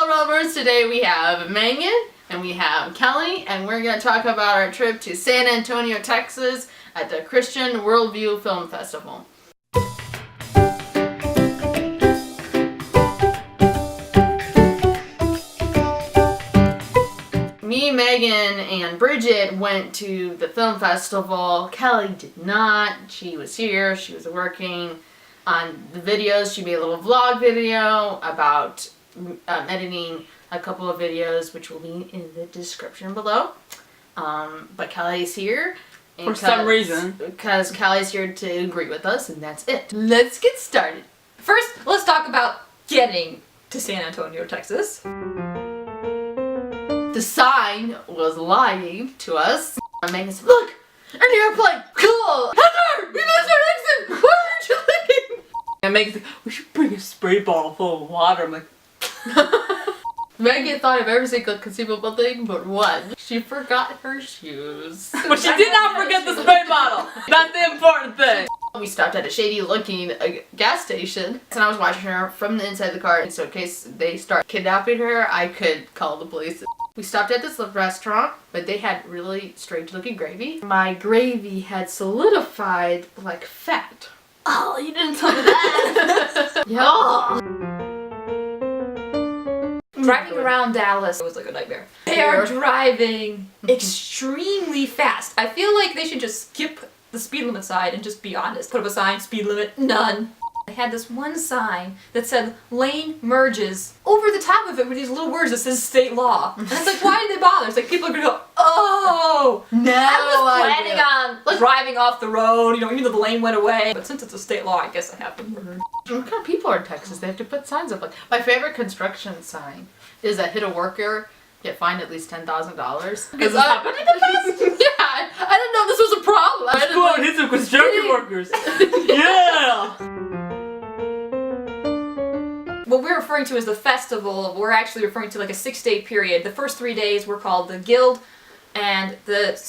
World Rovers. Today we have Meghan and we have Kelly, and we're going to talk about our trip to San Antonio, Texas at the Christian Worldview Film Festival. Me, Megan, and Bridget went to the film festival. Kelly did not. She was here. She was working on the videos. She made a little vlog video about editing a couple of videos, which will be in the description below. But Kelly's here. For some reason. Because Kelly's here to agree with us, and that's it. Let's get started. First, let's talk about getting to San Antonio, Texas. The sign was lying to us. Megan said, "Look! An airplane! Cool! Heather! We missed our exit! Why aren't you leaving?" And Megan's like, we should bring a spray bottle full of water. I'm like, Megan thought of every single conceivable thing but one. She forgot her shoes. but she did not forget the spray bottle. That's the important thing. We stopped at a shady looking gas station, and I was watching her from the inside of the car, so in case they start kidnapping her, I could call the police. We stopped at this restaurant, but they had really strange looking gravy. My gravy had solidified like fat. Oh, you didn't tell me that. Yeah. Oh. Driving around Dallas was like a nightmare. They are driving extremely fast. I feel like they should just skip the speed limit sign and just be honest. Put up a sign, speed limit, none. They had this one sign that said lane merges. Over the top of it were these little words that says state law. And it's like, why did they bother? It's like people are gonna go, oh! No, I was planning on driving off the road, you know, even though the lane went away. But since it's a state law, I guess I have to murder. What kind of people are in Texas? They have to put signs up. Like, my favorite construction sign is a hit a worker, get fined at least $10,000. Does this happen in the past? Yeah, I didn't know this was a problem. Let's go and hit some construction workers. Yeah! What we're referring to as the festival, we're actually referring to like a 6-day period. The first 3 days were called the Guild, and the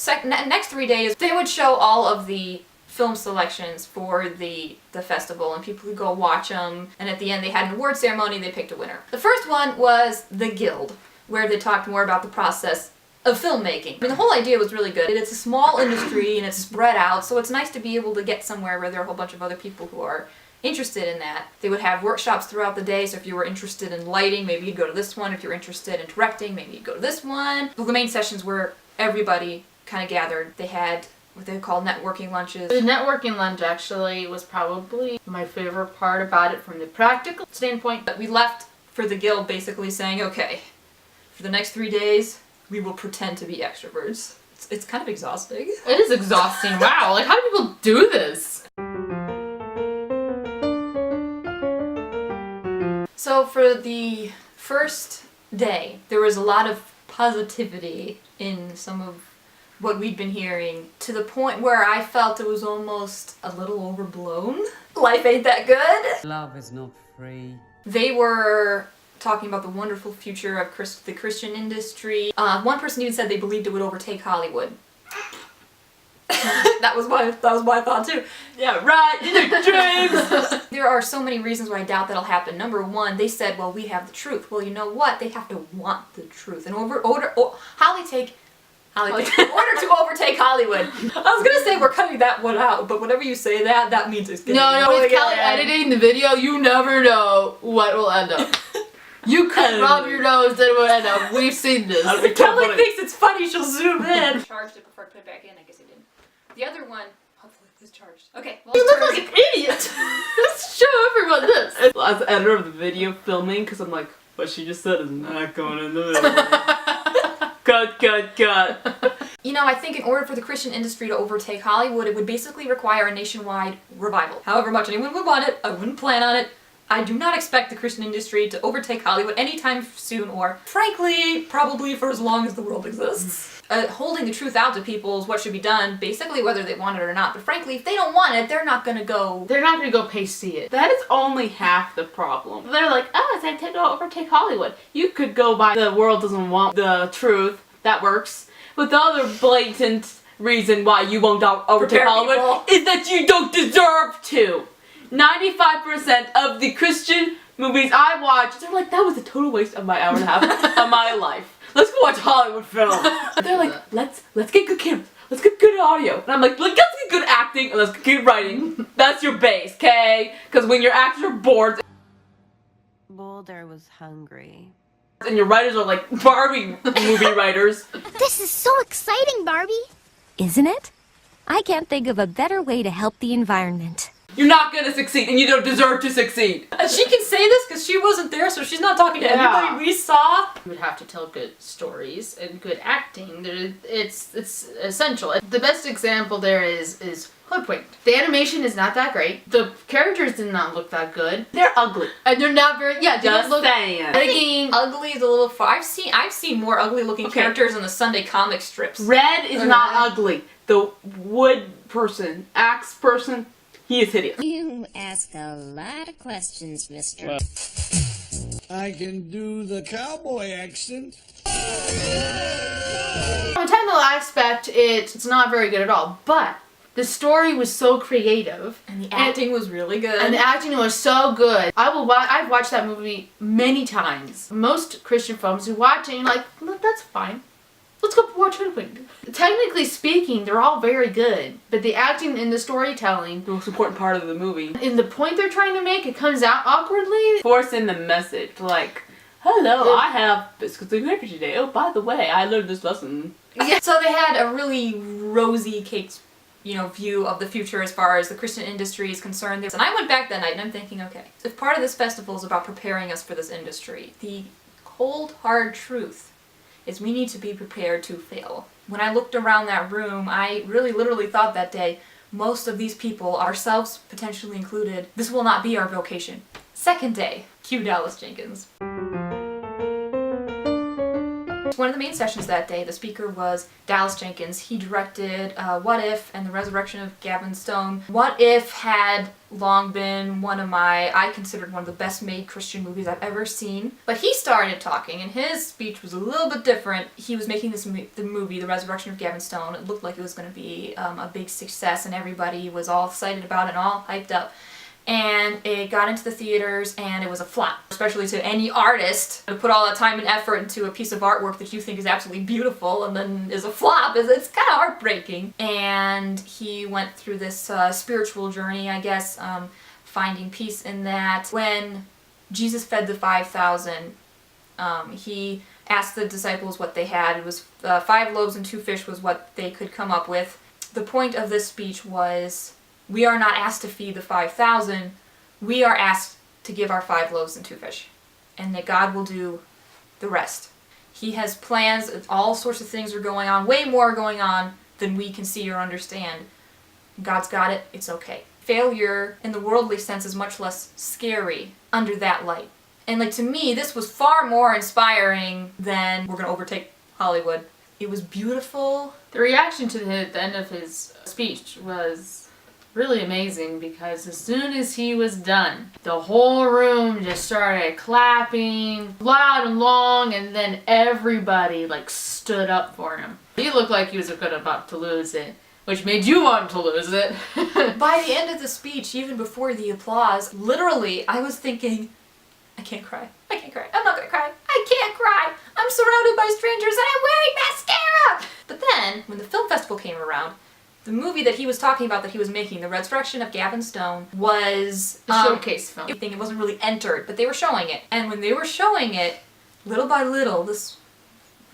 next 3 days they would show all of the film selections for the festival, and people would go watch them, and at the end they had an award ceremony, they picked a winner. The first one was the Guild, where they talked more about the process of filmmaking. I mean, the whole idea was really good. It's a small industry and it's spread out, so it's nice to be able to get somewhere where there are a whole bunch of other people who are interested in that. They would have workshops throughout the day, so if you were interested in lighting, maybe you'd go to this one. If you're interested in directing, maybe you'd go to this one. Well, the main sessions where everybody kind of gathered. They had what they call networking lunches. The networking lunch actually was probably my favorite part about it from the practical standpoint. But we left for the Guild basically saying, okay, for the next 3 days, we will pretend to be extroverts. It's kind of exhausting. It is exhausting. Wow, like how do people do this? So for the first day, there was a lot of positivity in some of what we'd been hearing, to the point where I felt it was almost a little overblown. Life ain't that good. Love is not free. They were talking about the wonderful future of the Christian industry. One person even said they believed it would overtake Hollywood. that was my thought too. Yeah, right, in your dreams! There are so many reasons why I doubt that'll happen. Number one, they said, well, we have the truth. Well, you know what? They have to want the truth. In order to overtake Hollywood. I was gonna say we're cutting that one out, but whenever you say that, that means it's gonna No, with Kelly editing the video, you never know what will end up. You could rub your nose and it will end up. We've seen this. If Kelly thinks it's funny, she'll zoom in. Charged it before I put it back in. I guess I didn't. The other one, hopefully it was charged. Okay. Well, You look like an idiot. Let's show everyone this. As the editor of the video filming, because I'm like, what she just said is not going in the video. Cut. You know, I think in order for the Christian industry to overtake Hollywood, it would basically require a nationwide revival. However much anyone would want it, I wouldn't plan on it. I do not expect the Christian industry to overtake Hollywood anytime soon, or frankly, probably for as long as the world exists. Holding the truth out to people is what should be done, basically whether they want it or not. But frankly, if they don't want it, they're not gonna go pay see it. That is only half the problem. They're like, oh, it's going to overtake Hollywood. You could go by the world doesn't want the truth. That works. But the other blatant reason why you won't overtake Hollywood is that you don't deserve to. 95% of the Christian movies I watch, they're like, that was a total waste of my hour and a half of my life. Let's go watch Hollywood film. They're like, let's get good cameras. Let's get good audio. And I'm like, let's get good acting and let's get good writing. That's your base, okay? Because when your actors are bored Boulder was hungry. and your writers are like Barbie movie writers. This is so exciting, Barbie. Isn't it? I can't think of a better way to help the environment. You're not gonna succeed and you don't deserve to succeed. She can say this because she wasn't there, so she's not talking to Yeah. anybody we saw. You would have to tell good stories and good acting. It's essential. The best example there is Hoodwinked. The animation is not that great. The characters did not look that good. They're ugly. And they're not very, they Just don't look saying. Again, Ugly is a little far. I've seen more ugly looking Okay. characters in the Sunday comic strips. Red is not ugly. The wood person, axe person, he is hideous. You ask a lot of questions, mister. I can do the cowboy accent. from a technical aspect, it's not very good at all. But the story was so creative. And the acting was really good. And the acting was so good. I've watched that movie many times. Most Christian films you watch and you're like, that's fine. Let's go watch Hoodwinked. Technically speaking, they're all very good. But the acting and the storytelling, The most important part of the movie. in the point they're trying to make, it comes out awkwardly. Force in the message, like, hello, I have biscuits and gravy today. Oh, by the way, I learned this lesson. Yeah. So they had a really rosy caked, view of the future as far as the Christian industry is concerned. And I went back that night and I'm thinking, okay, if part of this festival is about preparing us for this industry, the cold, hard truth is we need to be prepared to fail. When I looked around that room, I really literally thought that day, most of these people, ourselves potentially included, this will not be our vocation. Second day, cue Jealous Jenkins. One of the main sessions that day, the speaker was Jealous Jenkins. He directed What If and the Resurrection of Gavin Stone. What If had long been I considered one of the best made Christian movies I've ever seen. But he started talking and his speech was a little bit different. He was making the movie, The Resurrection of Gavin Stone. It looked like it was going to be a big success and everybody was all excited about it and all hyped up. And it got into the theaters and it was a flop, especially to any artist to put all that time and effort into a piece of artwork that you think is absolutely beautiful and then is a flop. It's kind of heartbreaking. And he went through this spiritual journey, I guess, finding peace in that. When Jesus fed the 5,000, he asked the disciples what they had. It was 5 loaves and 2 fish was what they could come up with. The point of this speech was, we are not asked to feed the 5,000, we are asked to give our 5 loaves and 2 fish. And that God will do the rest. He has plans, all sorts of things are going on, way more going on than we can see or understand. God's got it, it's okay. Failure in the worldly sense is much less scary under that light. And to me, this was far more inspiring than we're gonna overtake Hollywood. It was beautiful. The reaction to the end of his speech was really amazing because as soon as he was done, the whole room just started clapping loud and long, and then everybody stood up for him. He looked like he was about to lose it, which made you want to lose it. By the end of the speech, even before the applause, literally I was thinking, I can't cry. I can't cry. I'm not gonna cry. I can't cry. I'm surrounded by strangers and I'm wearing mascara! But then, when the film festival came around, the movie that he was talking about that he was making, The Resurrection of Gavin Stone, was A showcase film. It wasn't really entered, but they were showing it. And when they were showing it, little by little, this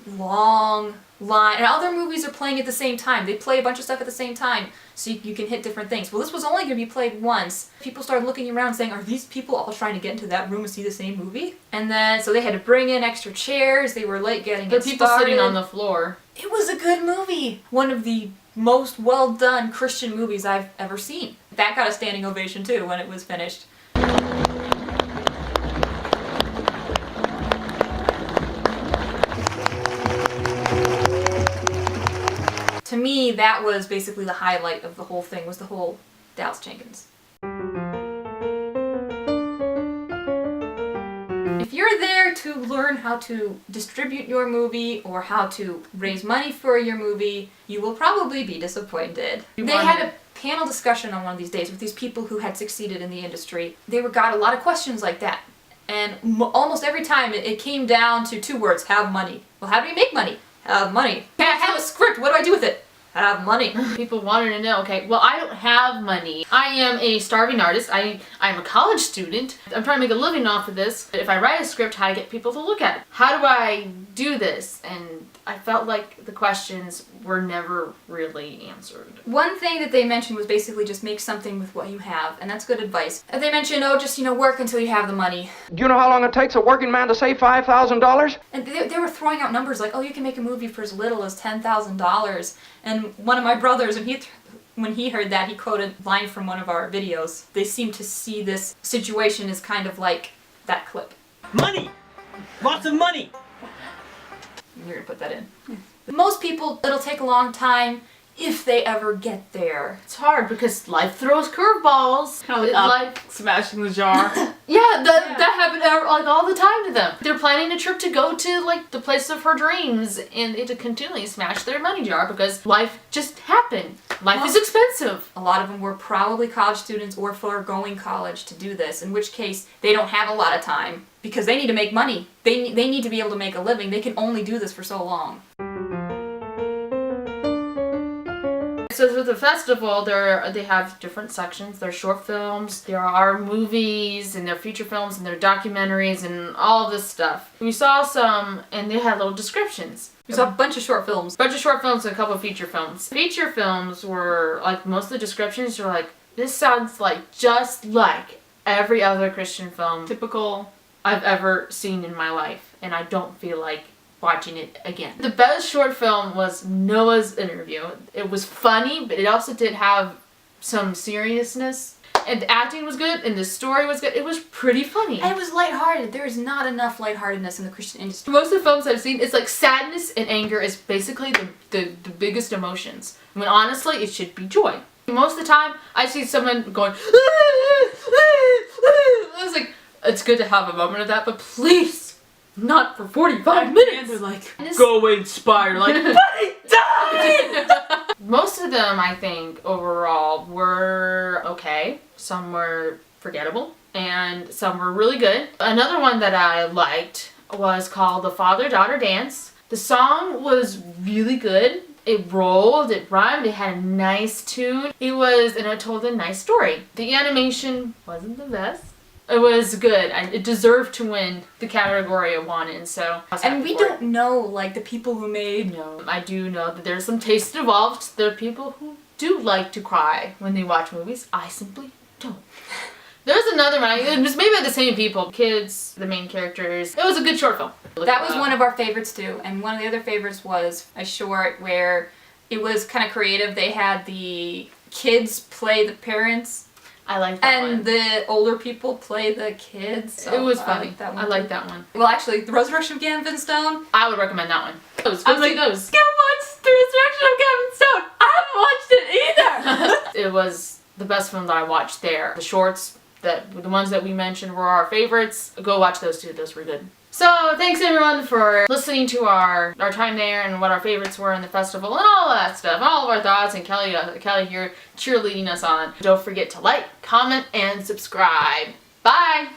long line, and other movies are playing at the same time. They play a bunch of stuff at the same time, so you can hit different things. Well, this was only going to be played once. People started looking around saying, are these people all trying to get into that room and see the same movie? And then, so they had to bring in extra chairs. They were late getting The it people started. sitting on the floor. It was a good movie. One of the most well-done Christian movies I've ever seen. That got a standing ovation too when it was finished. To me, that was basically the highlight of the whole thing, was the whole Jealous Jenkins. If you're there to learn how to distribute your movie or how to raise money for your movie, you will probably be disappointed. They had a panel discussion on one of these days with these people who had succeeded in the industry. They got a lot of questions like that. And almost every time it came down to 2 words: have money. Well, how do you make money? Have money. I have a script. What do I do with it? Have money. People wanted to know, okay, well, I don't have money. I am a starving artist. I'm a college student. I'm trying to make a living off of this. If I write a script, how do I get people to look at it? How do I do this? And I felt like the questions were never really answered. One thing that they mentioned was basically just make something with what you have, and that's good advice. And they mentioned, oh, just, work until you have the money. Do you know how long it takes a working man to save $5,000? And they were throwing out numbers like, oh, you can make a movie for as little as $10,000. And one of my brothers, when he heard that, he quoted a line from one of our videos. They seem to see this situation as kind of like that clip. Money! Lots of money! You're gonna put that in. Most people, it'll take a long time if they ever get there. It's hard because life throws curveballs. Kind of like smashing the jar. That happened like all the time to them. They're planning a trip to go to like the place of her dreams, and they to continually smash their money jar because life just happened. Life is expensive. A lot of them were probably college students or foregoing college to do this, in which case they don't have a lot of time because they need to make money. They need to be able to make a living. They can only do this for so long. So with the festival, they have different sections. There are short films, there are movies, and there are feature films, and there are documentaries, and all this stuff. We saw some, and they had little descriptions. We saw a bunch of short films. A bunch of short films and a couple of feature films. Feature films were, like, most of the descriptions were like, this sounds like just like every other Christian film Typical. I've ever seen in my life, and I don't feel like watching it again. The best short film was Noah's interview. It was funny, but it also did have some seriousness. And the acting was good, and the story was good. It was pretty funny. And it was lighthearted. There is not enough lightheartedness in the Christian industry. Most of the films I've seen, it's like sadness and anger is basically the biggest emotions. When honestly, it should be joy. Most of the time, I see someone going, I was like, it's good to have a moment of that, but please, not for 45 minutes. And they're like, go away inspired, like, buddy, die! Most of them, I think, overall, were okay. Some were forgettable, and some were really good. Another one that I liked was called The Father-Daughter Dance. The song was really good. It rolled, it rhymed, it had a nice tune. And it told a nice story. The animation wasn't the best. It was good. It deserved to win the category it won in, so I was happy And we for don't know, like, the people who made... No, I do know that there's some taste involved. There are people who do like to cry when they watch movies. I simply don't. There's another one. It was made by the same people. Kids, the main characters. It was a good short film. That was one of our favorites too, and one of the other favorites was a short where it was kind of creative. They had the kids play the parents, I like that one. and the older people play the kids. So It was I funny. liked that I one like too. that one. Well, actually, The Resurrection of Gavin Stone. I would recommend that one. Go I was see like, those. go watch The Resurrection of Gavin Stone. I haven't watched it either. It was the best film that I watched there. The shorts, the ones that we mentioned were our favorites. Go watch those too. Those were good. So thanks everyone for listening to our time there and what our favorites were in the festival and all that stuff, all of our thoughts, and Kelly here cheerleading us on. Don't forget to like, comment, and subscribe. Bye!